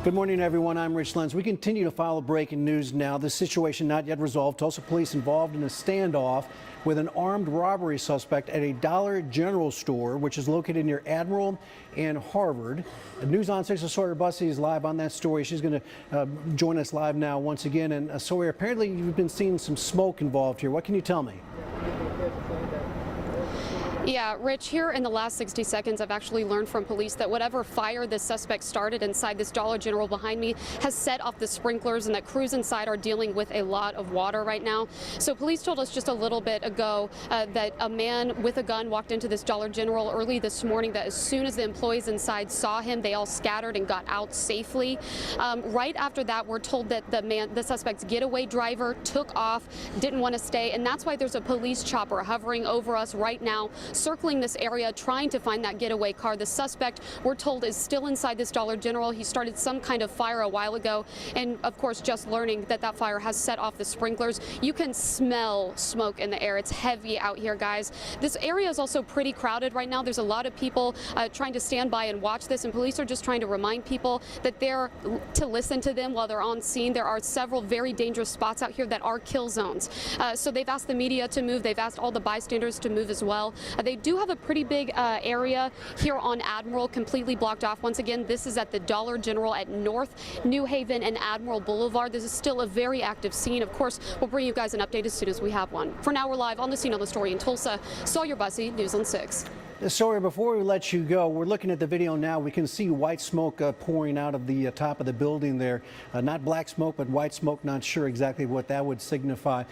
Good morning, everyone. I'm Rich Lenz. We continue to follow breaking news now. The situation not yet resolved. Tulsa police involved in a standoff with an armed robbery suspect at a Dollar General store, which is located near Admiral and Harvard. News on 6, Sawyer Bussey is live on that story. She's going to join us live now once again. And Sawyer, apparently you've been seeing some smoke involved here. What can you tell me? Yeah, Rich, here in the last 60 seconds, I've actually learned from police that whatever fire this suspect started inside this Dollar General behind me has set off the sprinklers, and that crews inside are dealing with a lot of water right now. So police told us just a little bit ago that a man with a gun walked into this Dollar General early this morning, that as soon as the employees inside saw him, they all scattered and got out safely. Right after that, we're told that the suspect's getaway driver took off, didn't want to stay, and that's why there's a police chopper hovering over us right now, circling this area, trying to find that getaway car. The suspect, we're told, is still inside this Dollar General. He started some kind of fire a while ago, and of course just learning that that fire has set off the sprinklers. You can smell smoke in the air. It's heavy out here, guys. This area is also pretty crowded right now. There's a lot of people trying to stand by and watch this, and police are just trying to remind people that they're to listen to them while they're on scene. There are several very dangerous spots out here that are kill zones. So they've asked the media to move. They've asked all the bystanders to move as well. They do have a pretty big area here on Admiral completely blocked off. Once again, this is at the Dollar General at North New Haven and Admiral Boulevard. This is still a very active scene. Of course, we'll bring you guys an update as soon as we have one. For now, we're live on the scene of the story in Tulsa. Sawyer Bussey, News on 6. Sawyer, before we let you go, we're looking at the video now. We can see white smoke pouring out of the top of the building there. Not black smoke, but white smoke. Not sure exactly what that would signify.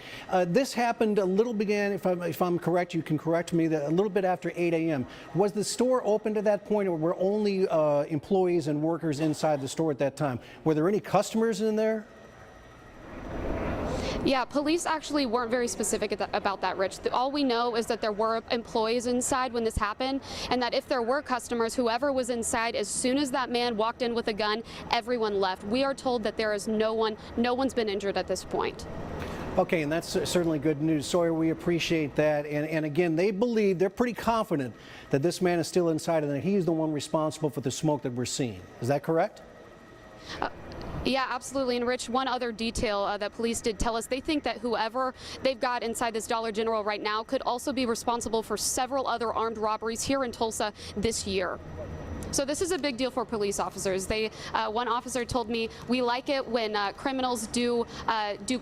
This happened a little if I'm correct, you can correct me, a little bit after 8 a.m. Was the store open to that point, or were only employees and workers inside the store at that time? Were there any customers in there? Yeah, police actually weren't very specific about that, Rich. All we know is that there were employees inside when this happened, and that if there were customers, whoever was inside, as soon as that man walked in with a gun, everyone left. We are told that there is no one's been injured at this point. Okay, and that's certainly good news. Sawyer, we appreciate that. And again, they're pretty confident that this man is still inside and that he's the one responsible for the smoke that we're seeing. Is that correct? Yeah, absolutely. And Rich, one other detail that police did tell us, they think that whoever they've got inside this Dollar General right now could also be responsible for several other armed robberies here in Tulsa this year. So this is a big deal for police officers. One officer told me, we like it when criminals do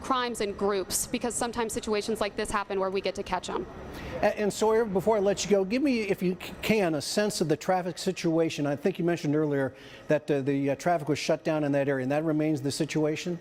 crimes in groups, because sometimes situations like this happen where we get to catch them. And Sawyer, before I let you go, give me, if you can, a sense of the traffic situation. I think you mentioned earlier that the traffic was shut down in that area, and that remains the situation?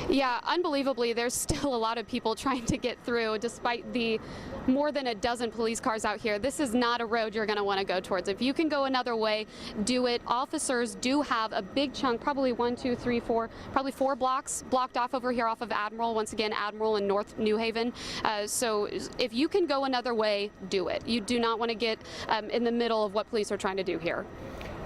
Yeah, unbelievably, there's still a lot of people trying to get through despite the more than a dozen police cars out here. This is not a road you're going to want to go towards. If you can go another way, do it. Officers do have a big chunk, probably 1, 2, 3, 4, probably 4 blocks blocked off over here off of Admiral. Once again, Admiral and North New Haven. So if you can go another way, do it. You do not want to get in the middle of what police are trying to do here.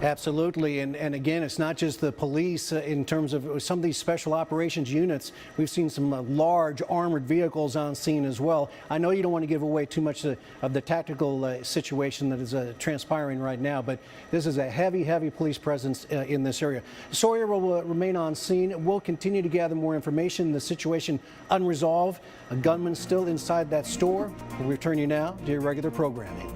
Absolutely, and again, it's not just the police in terms of some of these special operations units. We've seen some large armored vehicles on scene as well. I know you don't want to give away too much of the tactical situation that is transpiring right now, but this is a heavy police presence in this area. Sawyer will remain on scene. We'll continue to gather more information. The situation unresolved. A gunman still inside that store. We'll return you now to your regular programming.